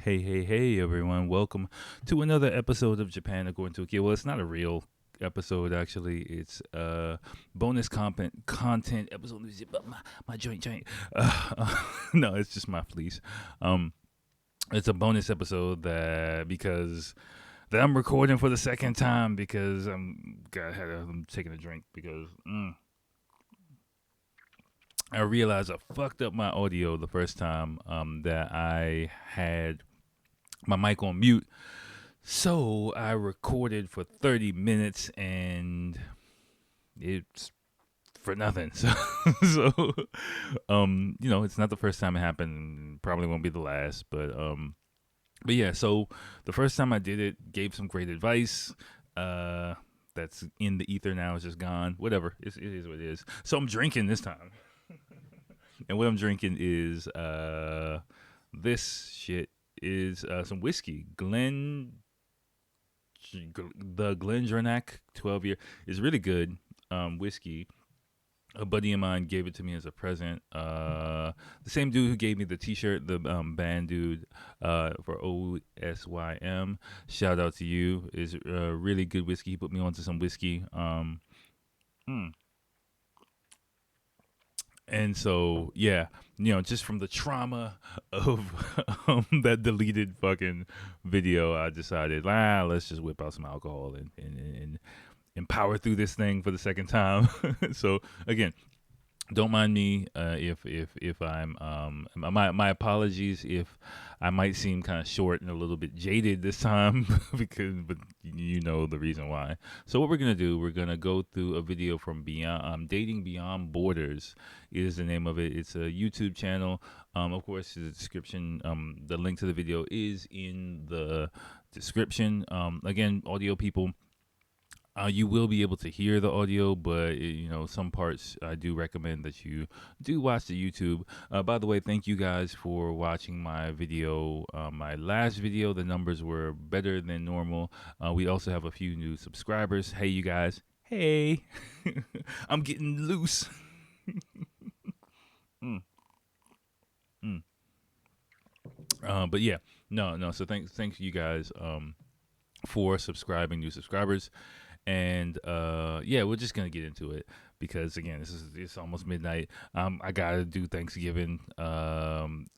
Hey, everyone. Welcome to another episode of Japan According to Akil. Well, it's not a real episode, actually. It's bonus content episode. My joint. No, it's just my fleece. It's a bonus episode that I'm recording for the second time because I'm taking a drink because I realized I fucked up my audio the first time that I had my mic on mute. So I recorded for 30 minutes and it's for nothing. So it's not the first time it happened. Probably won't be the last, but yeah, so the first time I did it, gave some great advice. That's in the ether now. It's just gone. Whatever. It is what it is. So I'm drinking this time. And what I'm drinking is this shit is some whiskey. The Glendronach 12-year is really good whiskey. A buddy of mine gave it to me as a present. The same dude who gave me the T-shirt, the band dude for OSYM. Shout out to you. Is really good whiskey. He put me onto some whiskey. And so, yeah, just from the trauma of that deleted fucking video, I decided, let's just whip out some alcohol and power through this thing for the second time. So, again, don't mind me if I'm my apologies if I might seem kind of short and a little bit jaded this time but you know the reason why. So what we're gonna go through a video from Beyond Dating Beyond Borders is the name of it. It's a YouTube channel. Of course, the description, the link to the video is in the description. Again, audio people. You will be able to hear the audio, but some parts I do recommend that you do watch the YouTube. By the way, thank you guys for watching my video. My last video, the numbers were better than normal. We also have a few new subscribers. Hey, you guys. Hey, I'm getting loose. But yeah, no. So thanks you guys for subscribing, new subscribers. And yeah, we're just gonna get into it because again, it's almost midnight. I gotta do Thanksgiving.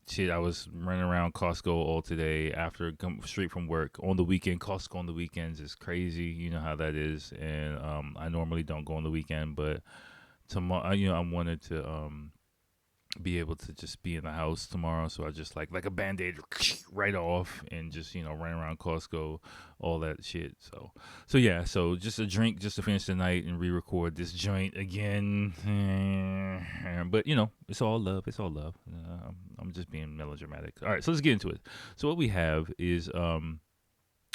Shit, I was running around Costco all today after come straight from work on the weekend. Costco on the weekends is crazy. You know how that is. And I normally don't go on the weekend, but tomorrow, I wanted to be able to just be in the house tomorrow, so I just like a band-aid right off and just run around Costco, all that shit. So yeah, so just a drink just to finish the night and re-record this joint again. But it's all love. I'm just being melodramatic. All right, so let's get into it. So what we have is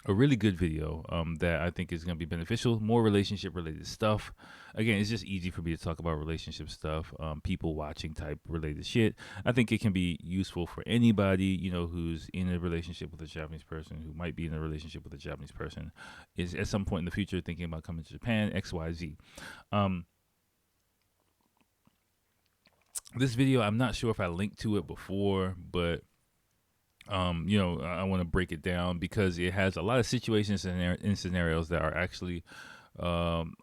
a really good video that I think is going to be beneficial. More relationship related stuff. Again, it's just easy for me to talk about relationship stuff, people watching type related shit. I think it can be useful for anybody, who's in a relationship with a Japanese person, who might be in a relationship with a Japanese person, is at some point in the future thinking about coming to Japan, XYZ. This video, I'm not sure if I linked to it before, but I want to break it down because it has a lot of situations and scenarios that are actually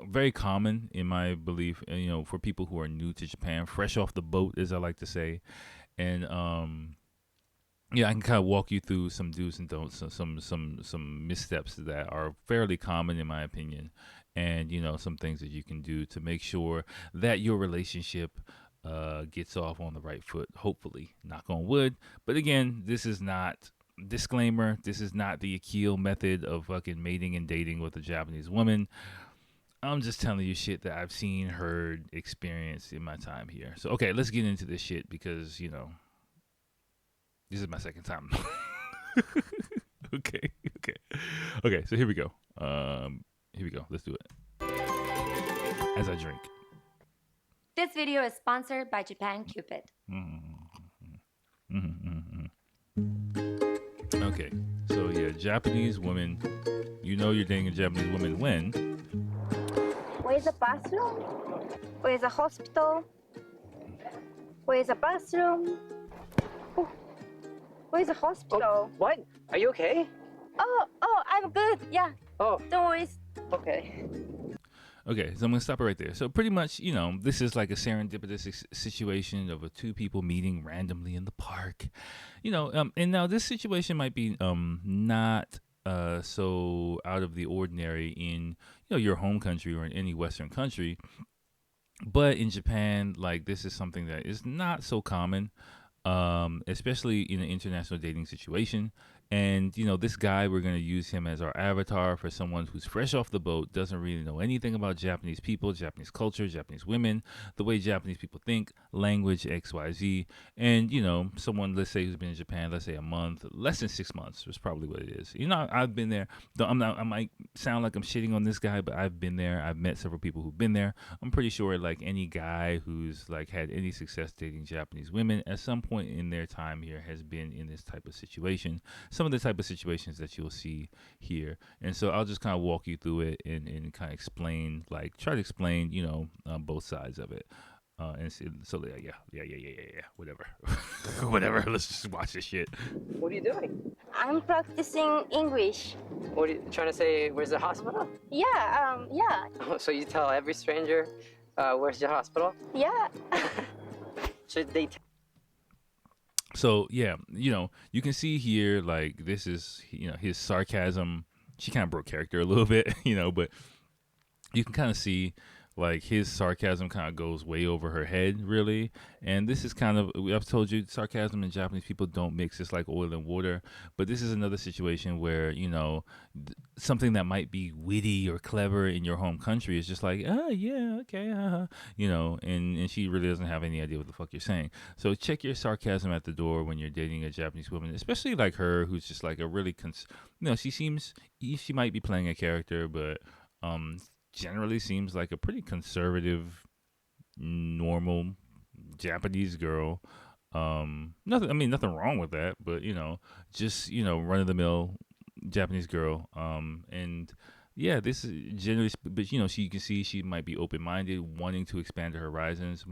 very common in my belief, for people who are new to Japan, fresh off the boat, as I like to say. And yeah, I can kind of walk you through some do's and don'ts, some missteps that are fairly common in my opinion, and some things that you can do to make sure that your relationship gets off on the right foot, hopefully, knock on wood. But again, this is not, disclaimer, this is not the Akil method of fucking mating and dating with a Japanese woman. I'm just telling you shit that I've seen, heard, experienced in my time here. So okay, let's get into this shit because this is my second time. Okay, so here we go. Let's do it as I drink. This video is sponsored by Japan Cupid. Okay, so yeah, Japanese woman. You're dating a Japanese woman when? Where's the bathroom? Where's the hospital? Where's the bathroom? Where's the hospital? What? Are you okay? Oh, I'm good. Yeah, Oh, don't worry. okay. Okay, so I'm gonna stop it right there. So pretty much, this is like a serendipitous situation of two people meeting randomly in the park, and now this situation might be not so out of the ordinary in your home country or in any Western country, but in Japan, like this is something that is not so common, especially in an international dating situation. And, this guy, we're going to use him as our avatar for someone who's fresh off the boat, doesn't really know anything about Japanese people, Japanese culture, Japanese women, the way Japanese people think, language, XYZ. And, someone, let's say, who's been in Japan, let's say a month, less than 6 months is probably what it is. I've been there. I might sound like I'm shitting on this guy, but I've been there. I've met several people who've been there. I'm pretty sure, like, any guy who's, like, had any success dating Japanese women at some point in their time here has been in this type of situation. Some of the type of situations that you'll see here. And so I'll just kind of walk you through it and kind of explain, try to explain, both sides of it. And so yeah, whatever. Whatever, let's just watch this shit. What are you doing? I'm practicing English. What are you trying to say? Where's the hospital? Yeah, Oh, so you tell every stranger, where's the hospital? yeah. Should they So yeah, you can see here, like, this is, his sarcasm. She kind of broke character a little bit, but you can kind of see, like, his sarcasm kind of goes way over her head, really. And this is kind of, I've told you, sarcasm and Japanese people don't mix. It's like oil and water. But this is another situation where, something that might be witty or clever in your home country is just like, oh, yeah, okay, and she really doesn't have any idea what the fuck you're saying. So check your sarcasm at the door when you're dating a Japanese woman, especially like her, who's just like a really, she might be playing a character, but, generally seems like a pretty conservative, normal Japanese girl. Nothing wrong with that, but just run of the mill Japanese girl. And yeah, this is generally, but you can see she might be open minded, wanting to expand her horizons.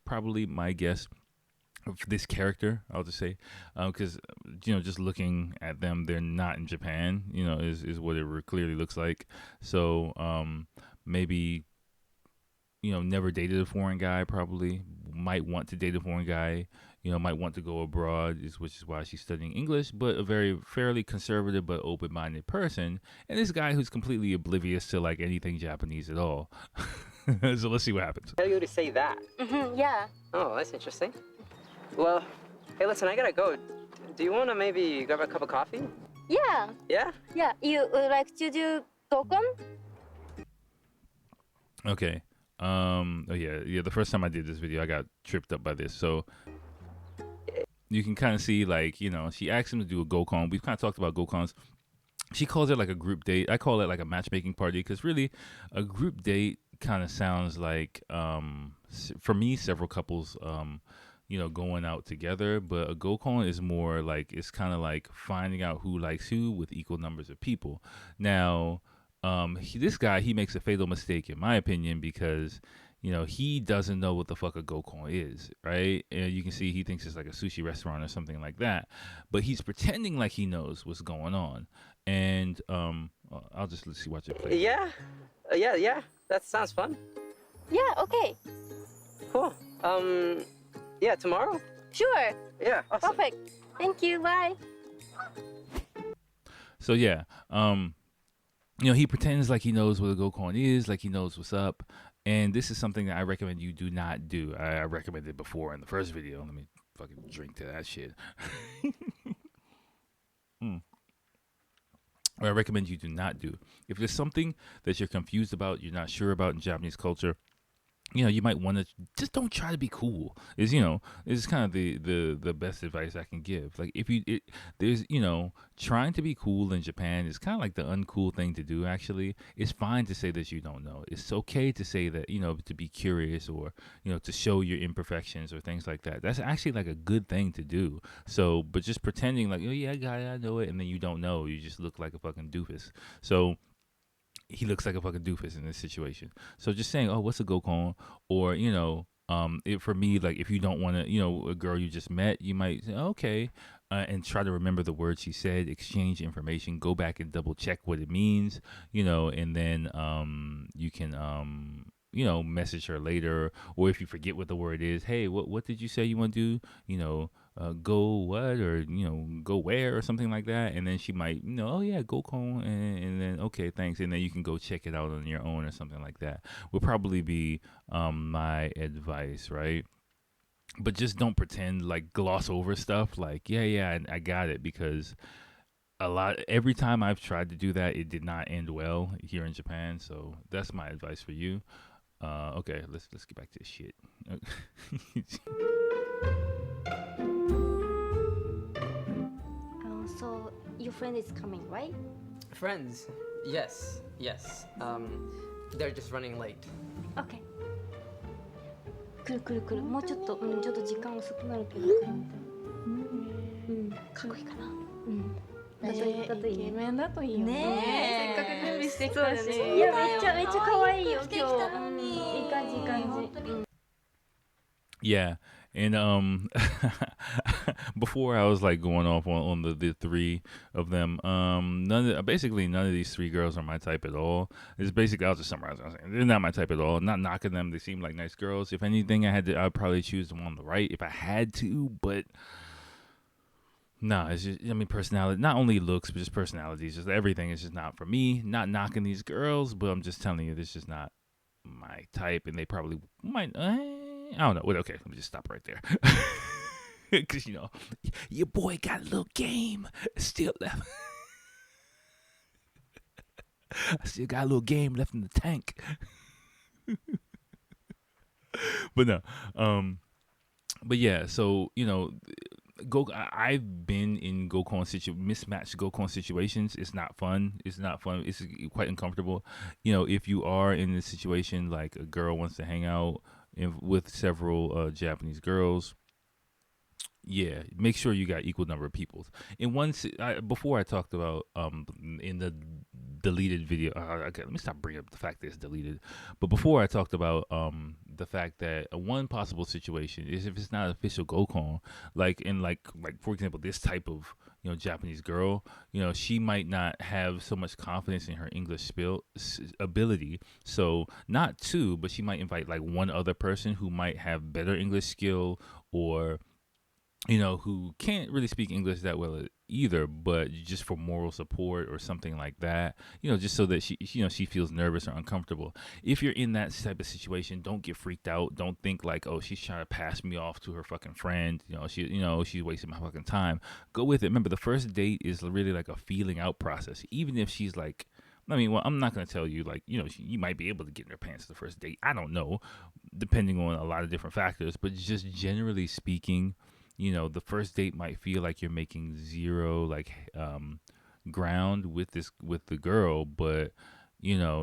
Probably my guess for this character, I'll just say, because just looking at them, they're not in Japan, is what it clearly looks like. So maybe never dated a foreign guy, probably might want to date a foreign guy, might want to go abroad, which is why she's studying English, but a fairly conservative but open-minded person. And this guy who's completely oblivious to like anything Japanese at all. So let's see what happens. tell you to say that? Yeah. Oh, that's interesting. Well, hey, listen, I gotta go. Do you want to maybe grab a cup of coffee? Yeah. Yeah? Yeah. You would like to do Dokon? Okay. Oh yeah. The first time I did this video, I got tripped up by this. So you can kind of see, like, she asked him to do a Gokon. We've kind of talked about Gokons. She calls it like a group date. I call it like a matchmaking party, because really, a group date kind of sounds like, for me, several couples, going out together. But a Gokon is more like, it's kind of like finding out who likes who with equal numbers of people. Now, this guy, he makes a fatal mistake, in my opinion, because he doesn't know what the fuck a Gokon is, right? And you can see he thinks it's like a sushi restaurant or something like that, but he's pretending like he knows what's going on. And I'll just watch it play. Yeah? Yeah. That sounds fun. Yeah, okay. Cool. Yeah, tomorrow? Sure. Yeah, awesome. Perfect. Thank you. Bye. So yeah, he pretends like he knows what a Gokon is, like he knows what's up. And this is something that I recommend you do not do. I recommended it before in the first video. Let me fucking drink to that shit. What I recommend you do not do. If there's something that you're confused about, you're not sure about in Japanese culture, you might want to just don't try to be cool. Is kind of the best advice I can give. Like, there's trying to be cool in Japan is kind of like the uncool thing to do. Actually, it's fine to say that you don't know. It's okay to say that, to be curious, or to show your imperfections or things like that. That's actually like a good thing to do. So, but just pretending like, oh yeah, I know it, and then you don't know, you just look like a fucking doofus. So he looks like a fucking doofus in this situation. So just saying, oh, what's a Gokon? Or, for me, like, if you don't want to, a girl you just met, you might say, okay, and try to remember the words she said, exchange information, go back and double check what it means, and then you can message her later, or if you forget what the word is, hey, what did you say you want to do? Go what, or go where, or something like that, and then she might oh yeah, go call, and then okay, thanks, and then you can go check it out on your own or something like that. Will probably be my advice, right? But just don't pretend, like gloss over stuff like yeah I got it, because every time I've tried to do that, it did not end well here in Japan. So that's my advice for you. Okay, let's get back to this shit. So your friend is coming, right? Friends? Yes. They're just running late. Okay. 来る来る来る。もうちょっと、ちょっと時間遅くなるけど。かっこいいかな。だといいね。イケメンだといいよね。ねせっかく準備してきたし。いや、めっちゃ可愛いよ、今日。いい感じ、いい感じ。Yeah, and before I was like going off on the three of them. Basically none of these three girls are my type at all. It's basically, I'll just summarize what I'm saying. They're not my type at all. I'm not knocking them. They seem like nice girls. If anything, I'd probably choose the one on the right if I had to, but nah, it's just, personality, not only looks, but just personalities, just everything is just not for me. Not knocking these girls, but I'm just telling you, this is just not my type, and they probably might, I don't know. Okay, let me just stop right there. Because, your boy got a little game still left. I still got a little game left in the tank. But no. But yeah, so, I've been in mismatched Gokon situations. It's not fun. It's quite uncomfortable. If you are in this situation, like a girl wants to hang out with several Japanese girls, yeah, make sure you got equal number of people. Before I talked about in the deleted video. Okay, let me stop bringing up the fact that it's deleted. But before I talked about the fact that one possible situation is if it's not official Gokon, like for example, this type of Japanese girl, she might not have so much confidence in her English ability. So not two, but she might invite like one other person who might have better English skill, or who can't really speak English that well either, but just for moral support or something like that, just so that she feels nervous or uncomfortable. If you're in that type of situation, don't get freaked out. Don't think like, oh, she's trying to pass me off to her fucking friend. She's wasting my fucking time. Go with it. Remember, the first date is really like a feeling out process. Even if she's like, I'm not going to tell you, like, you might be able to get in her pants the first date. I don't know, depending on a lot of different factors, but just generally speaking, the first date might feel like you're making zero ground with the girl, but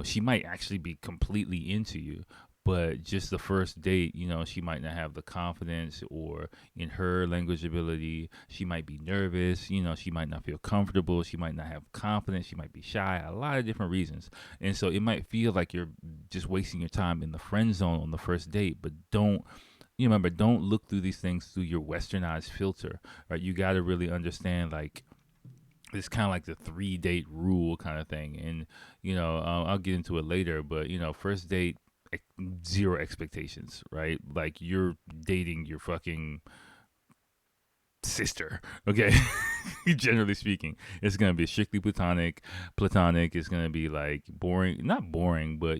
she might actually be completely into you. But just the first date, she might not have the confidence, or in her language ability, she might be nervous, she might not feel comfortable, she might not have confidence, she might be shy, a lot of different reasons. And so it might feel like you're just wasting your time in the friend zone on the first date, but don't look through these things through your westernized filter, right? You got to really understand, like, it's kind of like the 3-date rule kind of thing. And, I'll get into it later, but, first date, zero expectations, right? Like, you're dating your fucking sister, okay? Generally speaking, it's going to be strictly platonic. It's going to be like not boring, but,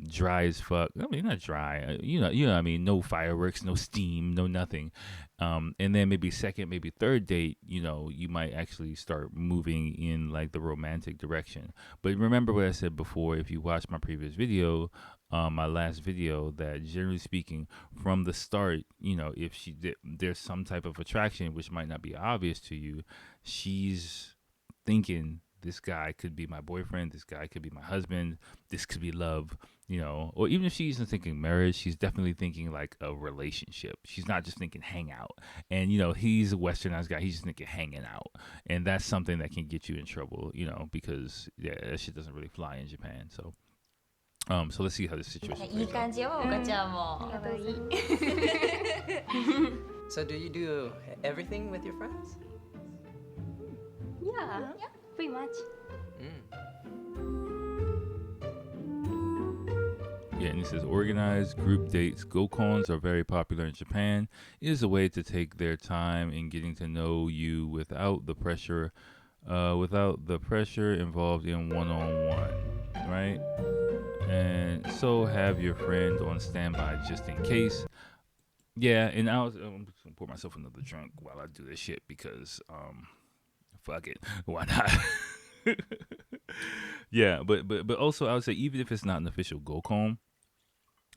dry as fuck. Not dry. No fireworks, no steam, no nothing. And then maybe second, maybe third date, you might actually start moving in like the romantic direction. But remember what I said before. If you watched my previous video, my last video, that generally speaking, from the start, if there's some type of attraction which might not be obvious to you, she's thinking, this guy could be my boyfriend, this guy could be my husband, this could be love, or even if she isn't thinking marriage, she's definitely thinking like a relationship. She's not just thinking hang out. And, he's a westernized guy, he's just thinking hanging out. And that's something that can get you in trouble, because that shit doesn't really fly in Japan. So let's see how this situation plays out. いい感じよ、おかちゃんも。So do you do everything with your friends? Yeah, pretty much. Yeah, and it says organized group dates. Go-cons are very popular in Japan. It is a way to take their time in getting to know you without the pressure involved in one-on-one, right? And so have your friend on standby just in case. Yeah, and I'm just gonna pour myself another drink while I do this shit because fuck it, why not? Yeah, but also I would say even if it's not an official Gokon,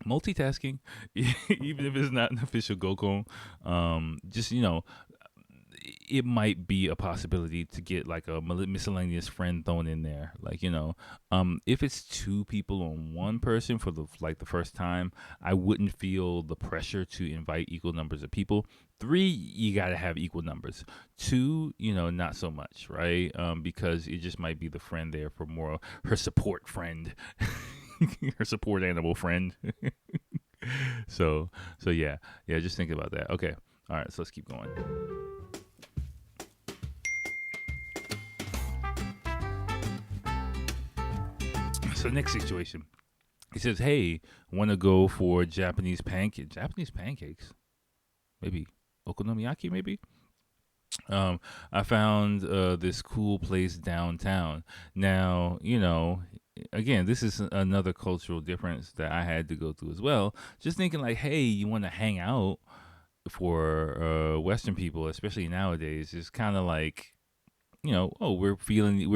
multitasking, even if it's not an official Gokon, just it might be a possibility to get like a miscellaneous friend thrown in there. Like, if it's two people on one person for the first time, I wouldn't feel the pressure to invite equal numbers of people. 3, you got to have equal numbers. 2, not so much, right? Because it just might be the friend there for more her support friend, her support animal friend. So yeah, just think about that. Okay. All right. So let's keep going. So next situation, he says, "Hey, want to go for Japanese pancakes? Japanese pancakes, maybe okonomiyaki, maybe." I found this cool place downtown. Now, again, this is another cultural difference that I had to go through as well. Just thinking like, hey, you want to hang out for Western people, especially nowadays, is kind of like, we're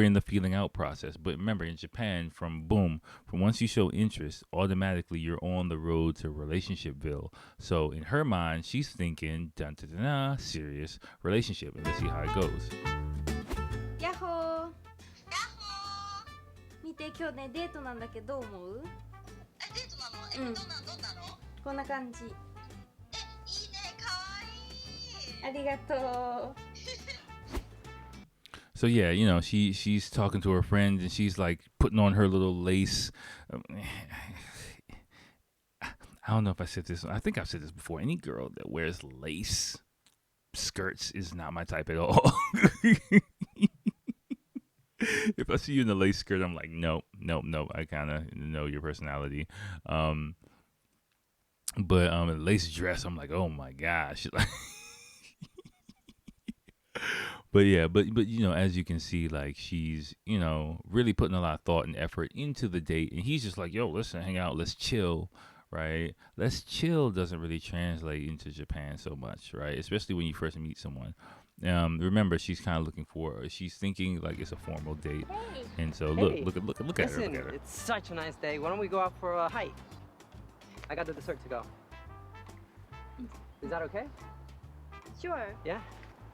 in the feeling out process. But remember, in Japan, from once you show interest, automatically you're on the road to relationshipville. So in her mind, she's thinking, dun, dun, dun, dun, serious relationship. And let's see how it goes. ヤッホー見て、今日ねデートなんだけど、どう思う？デートなの？どんなの？こんな感じ。いいね、かわいい。ありがとう。So yeah, she's talking to her friend and she's like putting on her little lace. I don't know if I said this. I think I've said this before. Any girl that wears lace skirts is not my type at all. If I see you in a lace skirt, I'm like, nope. I kind of know your personality. But a lace dress, I'm like, oh my gosh. But yeah, but as you can see, like she's really putting a lot of thought and effort into the date, and he's just like, yo, listen, hang out, let's chill, right? Let's chill doesn't really translate into Japan so much, right? Especially when you first meet someone. Remember, she's kind of she's thinking like it's a formal date, and so look at her. Listen, it's such a nice day. Why don't we go out for a hike? I got the dessert to go. Is that okay? Sure. Yeah?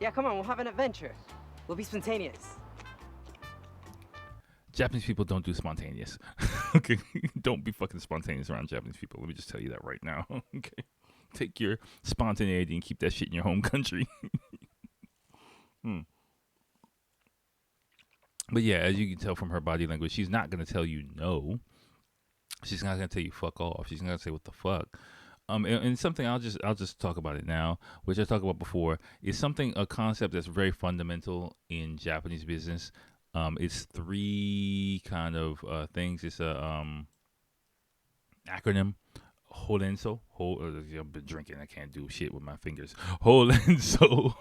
Yeah, come on, we'll have an adventure. We'll be spontaneous. Japanese people don't do spontaneous. Okay, don't be fucking spontaneous around Japanese people. Let me just tell you that right now. Okay, take your spontaneity and keep that shit in your home country. But yeah, as you can tell from her body language, she's not gonna tell you no. She's not gonna tell you fuck off. She's not gonna say what the fuck. And something I'll just talk about it now, which I talked about before, is a concept that's very fundamental in Japanese business. It's 3 kind of things. It's a acronym. Horenso. I've been drinking. I can't do shit with my fingers. Horenso.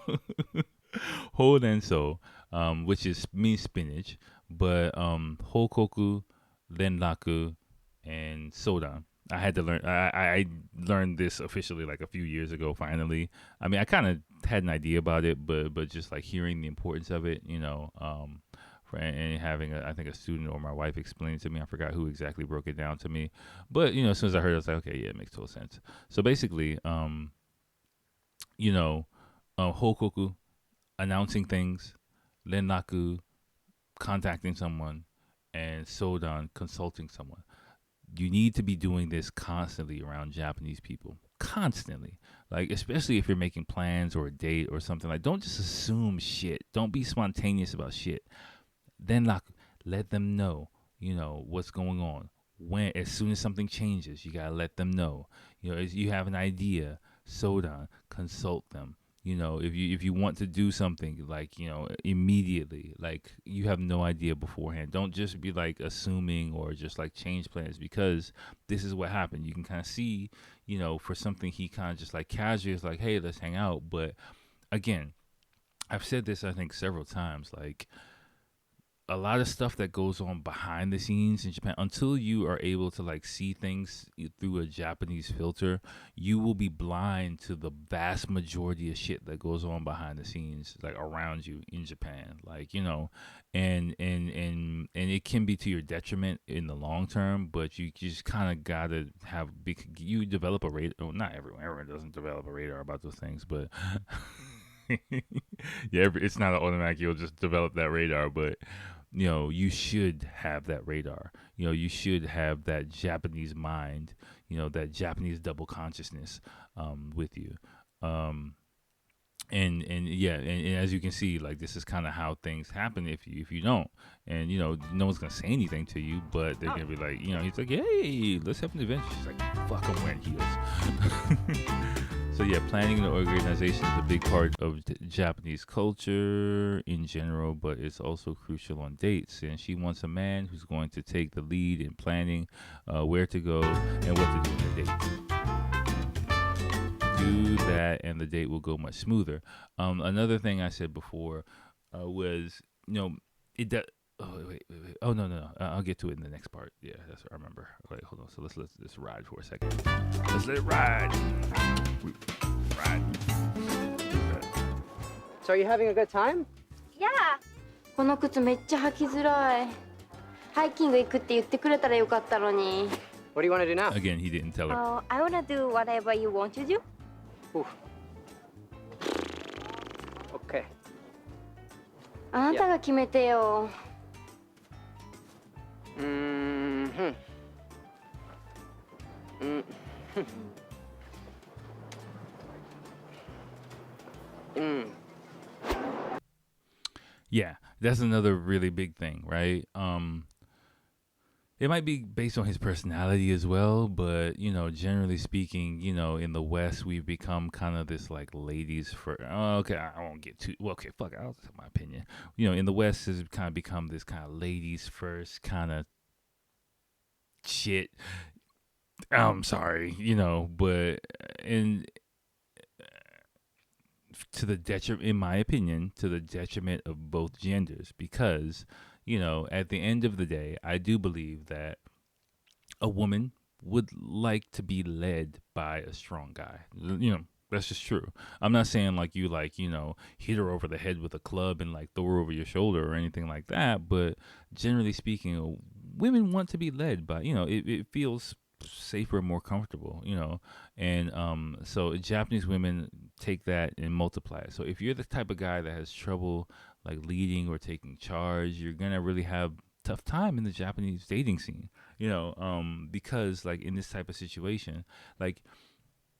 Horenso, which means spinach, but hokoku, renraku, and sodan. I had to learn. I learned this officially like a few years ago. Finally, I mean, I kind of had an idea about it, but just like hearing the importance of it, and having I think a student or my wife explain it to me. I forgot who exactly broke it down to me, but as soon as I heard it, I was like, okay, yeah, it makes total sense. So basically, hokoku, announcing things, renraku, contacting someone, and sodan, consulting someone. You need to be doing this constantly around Japanese people. Constantly. Like, especially if you're making plans or a date or something. Like, don't just assume shit. Don't be spontaneous about shit. Then, like, let them know, what's going on. As soon as something changes, you got to let them know. If you have an idea, sodan, consult them. If you want to do something, like, immediately, like, you have no idea beforehand. Don't just be like assuming or just like change plans, because this is what happened. You can kind of see, for something he kind of just like casually is like, hey, let's hang out. But again, I've said this, I think, several times, like, a lot of stuff that goes on behind the scenes in Japan, until you are able to like see things through a Japanese filter, you will be blind to the vast majority of shit that goes on behind the scenes, like around you in Japan, like, and it can be to your detriment in the long term, but you just kind of gotta you develop a radar. Well, not everyone doesn't develop a radar about those things, but yeah, it's not an automatic you'll just develop that radar, but you should have that radar. You should have that Japanese mind, that Japanese double consciousness with you. And as you can see, like, this is kind of how things happen if you don't. And no one's gonna say anything to you, but they're gonna be like, he's like, hey, let's have an adventure. She's like, fuck, I'm wearing heels. So yeah, planning and organization is a big part of Japanese culture in general, but it's also crucial on dates. And she wants a man who's going to take the lead in planning where to go and what to do on the date. Do that, and the date will go much smoother. Another thing I said before was, it does. Oh wait. Oh no. I'll get to it in the next part. Yeah, that's what I remember. Wait, hold on. So let's let this ride for a second. Let's let it ride. Ride. So are you having a good time? Yeah. この靴めっちゃ履きづらい。ハイキング行くって言ってくれたらよかったのに。What do you want to do now? Again, he didn't tell her. Oh, I wanna do whatever you want to do. Oof. Okay. あなたが決めてよ。Mm-hmm. Yeah, that's another really big thing, right? It might be based on his personality as well, but generally speaking, in the West, we've become kind of this like ladies for. Oh, okay, I won't get too. Well, okay, fuck it, I'll tell my opinion. In the West, has kind of become this kind of ladies first kind of shit. I'm sorry, but to the detriment, in my opinion, to the detriment of both genders, because at the end of the day, I do believe that a woman would like to be led by a strong guy. That's just true. I'm not saying like you hit her over the head with a club and like throw her over your shoulder or anything like that, but generally speaking, women want to be led by, it feels safer, more comfortable, and so Japanese women take that and multiply it. So if you're the type of guy that has trouble like leading or taking charge, you're gonna really have tough time in the Japanese dating scene, because like in this type of situation, like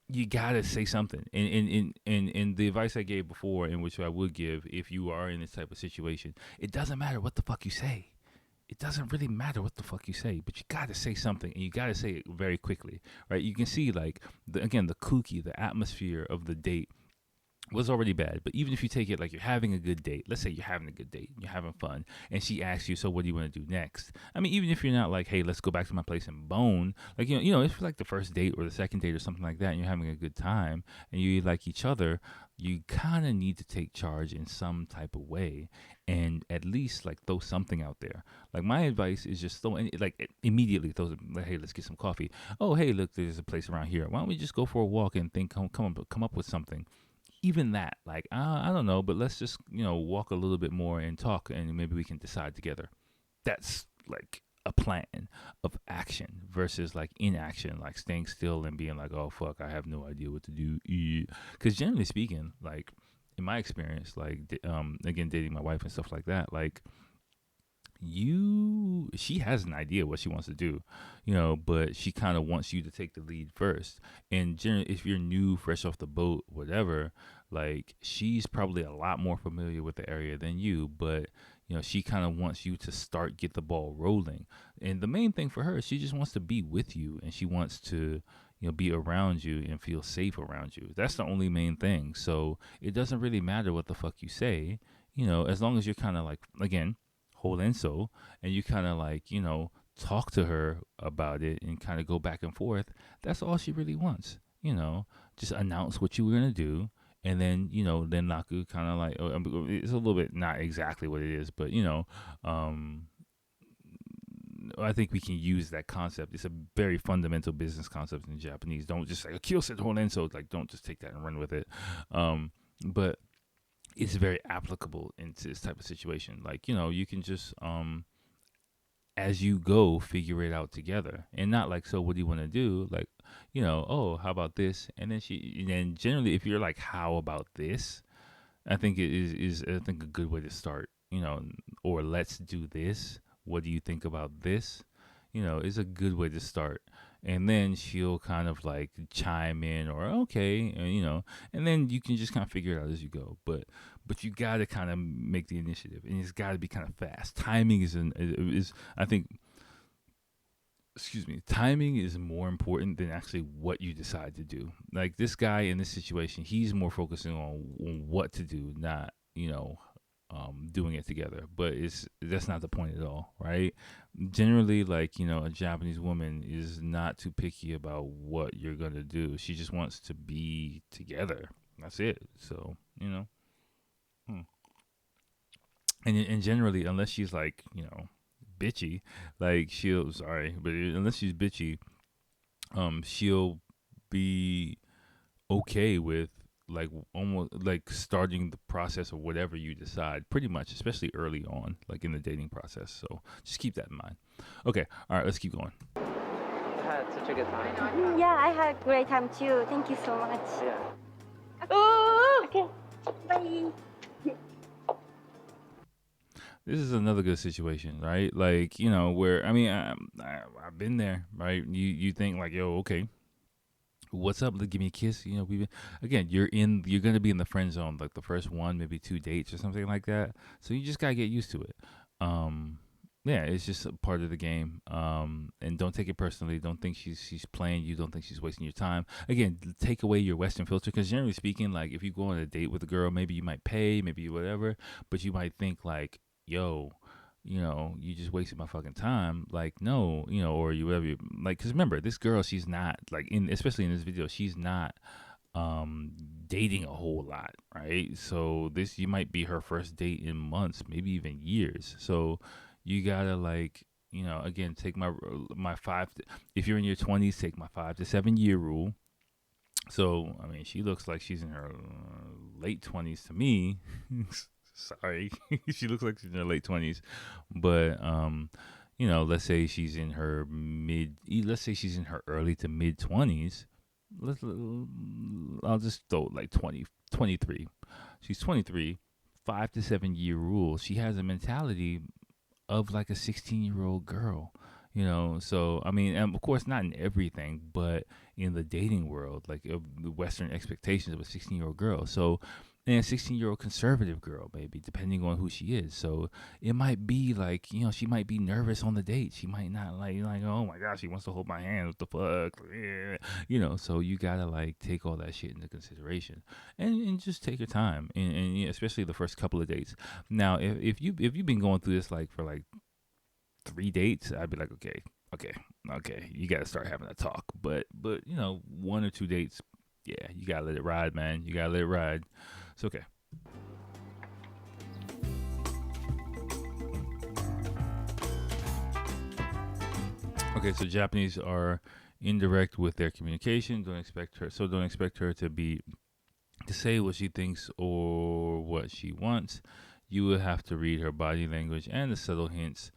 you gotta say something. And the advice I gave before, in which I would give if you are in this type of situation, it doesn't matter what the fuck you say. It doesn't really matter what the fuck you say, but you got to say something, and you got to say it very quickly, right? You can see, like, the kooky, the atmosphere of the date was already bad. But even if you take it like you're having a good date, let's say you're having a good date, you're having fun, and she asks you, so what do you want to do next? I mean, even if you're not like, hey, let's go back to my place and bone, like, if like the first date or the second date or something like that, and you're having a good time, and you like each other, you kind of need to take charge in some type of way, and at least like throw something out there. Like my advice is just immediately throw, like, hey, let's get some coffee. Oh, hey, look, there's a place around here. Why don't we just go for a walk and come up with something? Even that, like, I don't know, but let's just walk a little bit more and talk, and maybe we can decide together. That's like a plan of action versus like inaction, like staying still and being like, oh fuck, I have no idea what to do. Because generally speaking, like in my experience, like again, dating my wife and stuff like that, like she has an idea what she wants to do, but she kind of wants you to take the lead first. And generally, if you're new, fresh off the boat, whatever, like she's probably a lot more familiar with the area than you, but she kind of wants you to get the ball rolling. And the main thing for her, she just wants to be with you, and she wants to be around you and feel safe around you. That's the only main thing. So it doesn't really matter what the fuck you say, as long as you're kind of like, again, whole and so, and you kind of like, talk to her about it and kind of go back and forth. That's all she really wants, just announce what you were going to do. And then, then Naku kind of like, it's a little bit not exactly what it is, but, I think we can use that concept. It's a very fundamental business concept in Japanese. Don't just like Akil said honen, so like don't just take that and run with it. But it's very applicable into this type of situation. Like, you can just as you go figure it out together. And not like, so what do you want to do? Like, oh, how about this? And then generally if you're like, how about this? I think it is I think a good way to start, or let's do this. What do you think about this? Is a good way to start. And then she'll kind of like chime in or okay, and then you can just kind of figure it out as you go. But you got to kind of make the initiative, and it's got to be kind of fast. Timing is I think, timing is more important than actually what you decide to do. Like this guy in this situation, he's more focusing on what to do, not, doing it together. But that's not the point at all, right? Generally, like, a Japanese woman is not too picky about what you're gonna do. She just wants to be together. That's it. So, and generally, unless she's like, bitchy, like unless she's bitchy, she'll be okay with like almost like starting the process of whatever you decide, pretty much, especially early on, like in the dating process. So just keep that in mind. Okay, all right, let's keep going. I had such a good time. Yeah, I had a great time too. Thank you so much. Yeah. Oh, okay. Bye. This is another good situation, right? Like, where, I mean, I've been there, right? You think like, yo, okay, what's up? Give me a kiss. You're going to be in the friend zone, like the first one, maybe 2 dates or something like that. So you just got to get used to it. Yeah, it's just a part of the game. And don't take it personally. Don't think she's playing you. Don't think she's wasting your time. Again, take away your Western filter, because generally speaking, like if you go on a date with a girl, maybe you might pay, maybe whatever, but you might think like, yo, you just wasted my fucking time. Like, no, or you whatever. Like, because remember, this girl, she's not like especially in this video, she's not dating a whole lot, right? So you might be her first date in months, maybe even years. So you gotta like, again, take my if you're in your 20s, take my 5 to 7 year rule. So I mean, she looks like she's in her late 20s to me. Sorry, she looks like she's in her late 20s, but let's say she's in her early to mid 20s. I'll just throw like 23. She's 23, 5 to 7 year rule. She has a mentality of like a 16-year-old girl, so I mean, and of course not in everything, but in the dating world, like the Western expectations of a 16-year-old girl. So, and a 16-year-old conservative girl, maybe, depending on who she is. So it might be like, she might be nervous on the date. She might not like, oh my gosh, she wants to hold my hand. What the fuck? So you gotta like take all that shit into consideration and just take your time. And especially the first couple of dates. Now, if you've been going through this like for like 3 dates, I'd be like, okay, you gotta start having a talk. But 1 or 2 dates, yeah, you gotta let it ride, man. You gotta let it ride. It's okay. Okay, so Japanese are indirect with their communication. Don't expect her to say what she thinks or what she wants. You will have to read her body language and the subtle hints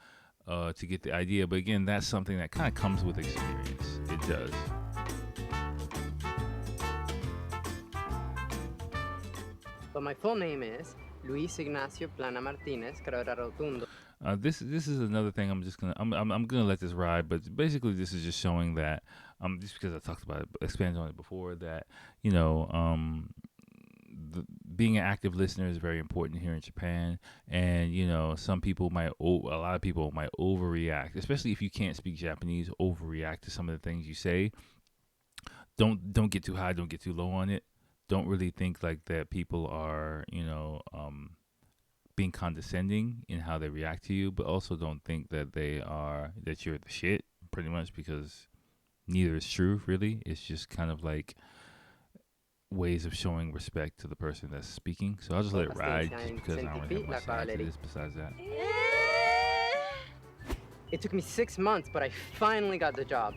to get the idea. But again, that's something that kind of comes with experience. It does. But my full name is Luis Ignacio Plana Martinez Carrera Rotundo. This is another thing. I'm gonna let this ride, but basically this is just showing that just because I talked about it, expanded on it before, that being an active listener is very important here in Japan, and a lot of people might overreact, especially if you can't speak Japanese, overreact to some of the things you say. don't get too high, don't get too low on it. Don't really think like that people are, being condescending in how they react to you, but also don't think that that you're the shit, pretty much, because neither is true, really. It's just kind of like ways of showing respect to the person that's speaking. So I'll just let it ride, just because I don't really have much to add to this besides that. It took me 6 months, but I finally got the job.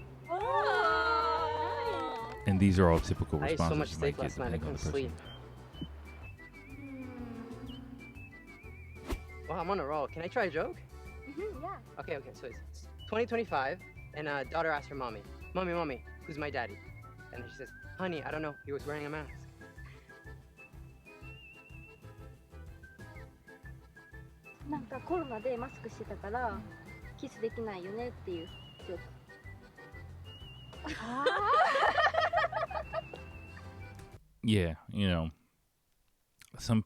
And these are all typical I ate so responses much you might steak get last night, I depending on couldn't the person. sleep. Wow, I'm on a roll. Can I try a joke? Yeah. Okay, so it's 2025, and daughter asks her mommy, Mommy, who's my daddy? And then she says, honey, I don't know, he was wearing a mask.なんかコロナでマスクしてたからキスできないよねっていうジョーク。Yeah, some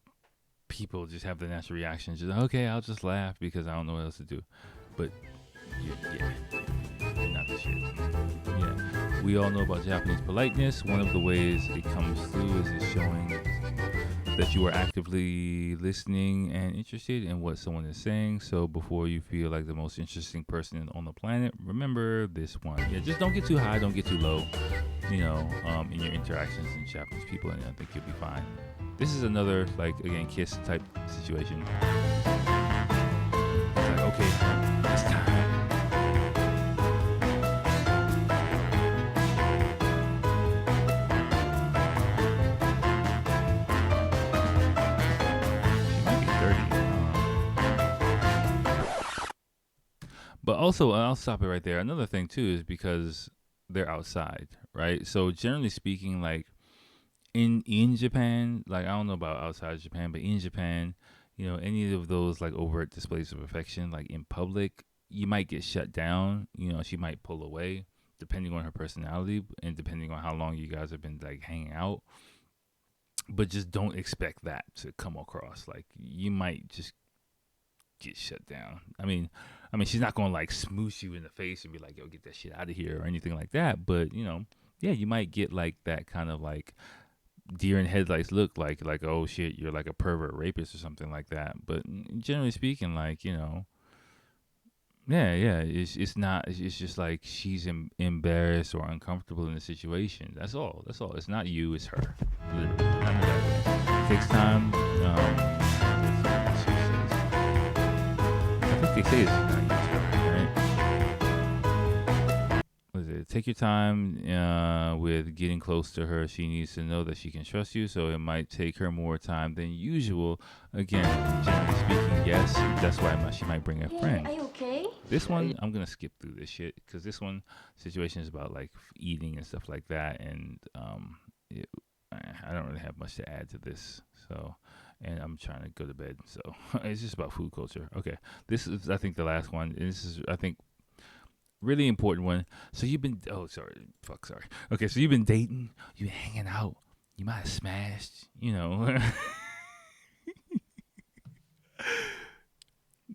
people just have the natural reaction, just okay, I'll just laugh because I don't know what else to do. But yeah, you're not the shit. Yeah, we all know about Japanese politeness. One of the ways it comes through is showing that you are actively listening and interested in what someone is saying. So before you feel like the most interesting person on the planet, remember this one. Yeah, just don't get too high, don't get too low, in your interactions with Japanese people, and I think you'll be fine. This is another, like, again, kiss type situation. It's like, okay, it's time. But also, I'll stop it right there. Another thing, too, is because they're outside, right? So generally speaking, like in Japan, like I don't know about outside Japan, but in Japan, any of those like overt displays of affection, like in public, you might get shut down. She might pull away depending on her personality and depending on how long you guys have been like hanging out. But just don't expect that to come across. Like you might just get shut down. I mean, she's not gonna like smoosh you in the face and be like, "Yo, get that shit out of here" or anything like that. But yeah, you might get like that kind of like deer in headlights look, like oh shit, you're like a pervert rapist or something like that. But generally speaking, like yeah, it's not. It's just like she's embarrassed or uncomfortable in the situation. That's all. It's not you. It's her. Literally, none of that. It takes time. I think they say it's not you, it's her, right? What is it? Take your time with getting close to her. She needs to know that she can trust you, so it might take her more time than usual. Again, generally speaking, yes, that's why she might bring a friend. Are you okay? This one, I'm going to skip through this shit, because this one situation is about like eating and stuff like that, and I don't really have much to add to this, so... And I'm trying to go to bed, so it's just about food culture. Okay, this is, I think, the last one. And this is, I think, really important one. So you've been, sorry. Okay, so you've been dating, you've been hanging out, you might have smashed,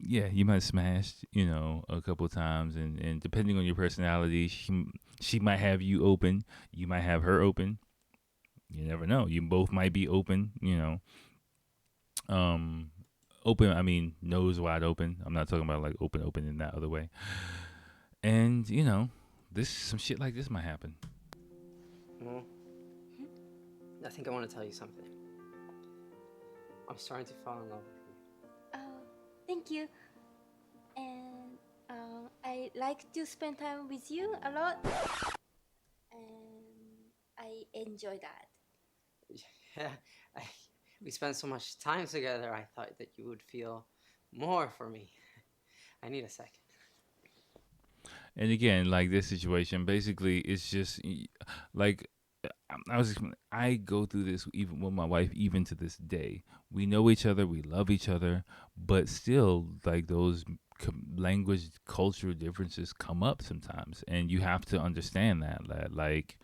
Yeah, you might have smashed, a couple of times, and depending on your personality, she might have you open, you might have her open. You never know. You both might be open, open, I mean nose wide open. I'm not talking about like open in that other way. And some shit like this might happen. Well, I think I want to tell you something. I'm starting to fall in love with you. Thank you. And I like to spend time with you a lot. And I enjoy that. Yeah, we spent so much time together, I thought that you would feel more for me. I need a second. And again, like this situation, basically, it's just like I go through this even with my wife, even to this day. We know each other, we love each other, but still, like those language, cultural differences come up sometimes, and you have to understand that, like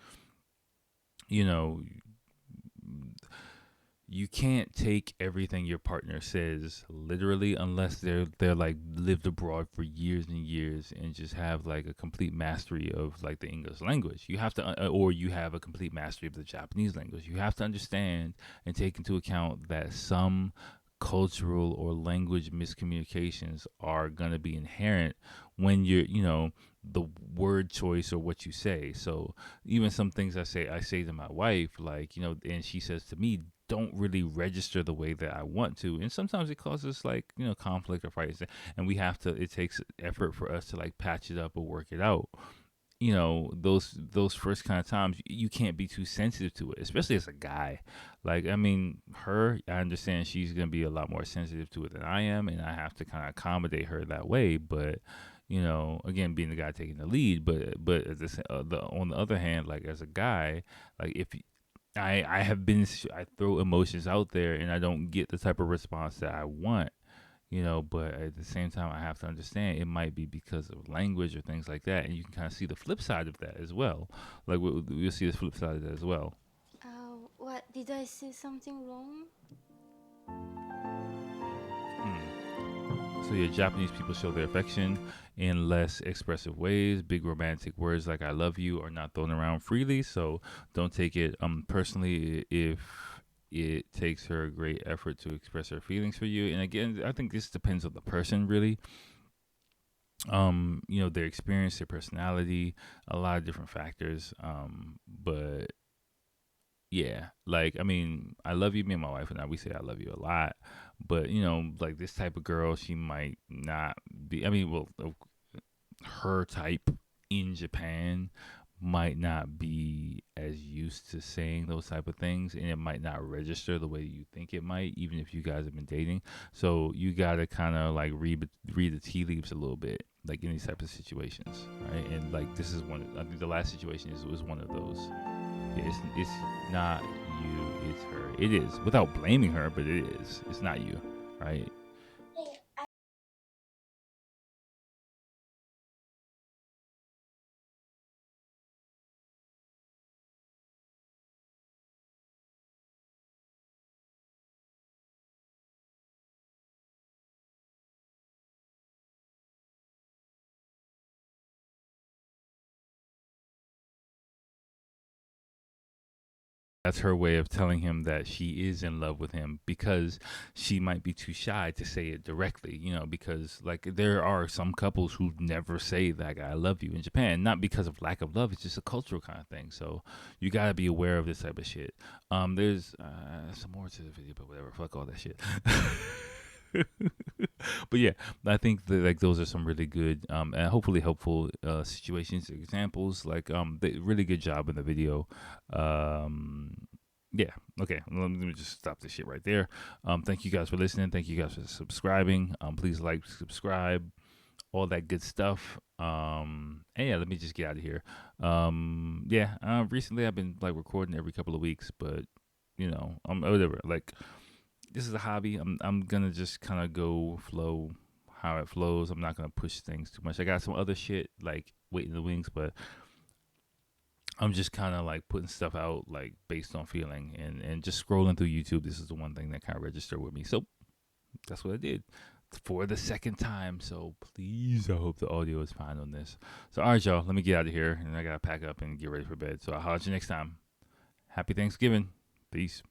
you can't take everything your partner says literally unless they're like lived abroad for years and years and just have like a complete mastery of like the English language. You have to, or you have a complete mastery of the Japanese language. You have to understand and take into account that some cultural or language miscommunications are going to be inherent when you're the word choice or what you say. So even some things I say to my wife, like, and she says to me, don't really register the way that I want to. And sometimes it causes like, conflict or fights. And it takes effort for us to like patch it up or work it out. Those first kind of times, you can't be too sensitive to it, especially as a guy. Like, I mean, I understand she's going to be a lot more sensitive to it than I am. And I have to kind of accommodate her that way. But, again, being the guy taking the lead, but on the other hand, like as a guy, like if I throw emotions out there and I don't get the type of response that I want, but at the same time, I have to understand it might be because of language or things like that. And you can kind of see the flip side of that as well. Like we'll see the flip side of that as well. What, did I say something wrong? So yeah, Japanese people show their affection in less expressive ways. Big romantic words like "I love you" are not thrown around freely. So don't take it personally if it takes her a great effort to express her feelings for you. And again, I think this depends on the person, really. Their experience, their personality, a lot of different factors. But yeah, like, I mean, I love you. Me and my wife and I, we say I love you a lot. But, like this type of girl, she might not be, her type in Japan might not be as used to saying those type of things, and it might not register the way you think it might, even if you guys have been dating. So you got to kind of like read the tea leaves a little bit, like in these type of situations, right? And like this is I think the last situation was one of those. It's not you, it's her. It is, without blaming her, but it is. It's not you, right? That's her way of telling him that she is in love with him, because she might be too shy to say it directly, because like there are some couples who never say that "I love you" in Japan, not because of lack of love, it's just a cultural kind of thing. So you got to be aware of this type of shit. There's some more to the video, but whatever, fuck all that shit. But yeah, I think that like those are some really good and hopefully helpful situations, examples. Like really good job in the video. Yeah, okay, let me just stop this shit right there. Thank you guys for listening. Thank you guys for subscribing. Please like, subscribe, all that good stuff. And yeah, let me just get out of here. Recently I've been like recording every couple of weeks, but whatever, like this is a hobby. I'm gonna just kind of go flow how it flows. I'm not gonna push things too much. I got some other shit like waiting in the wings, but I'm just kind of like putting stuff out like based on feeling and just scrolling through YouTube. This is the one thing that kind of registered with me. So that's what I did for the second time. So please, I hope the audio is fine on this. So all right, y'all, let me get out of here and I gotta pack up and get ready for bed. So I'll holler at you next time. Happy Thanksgiving. Peace.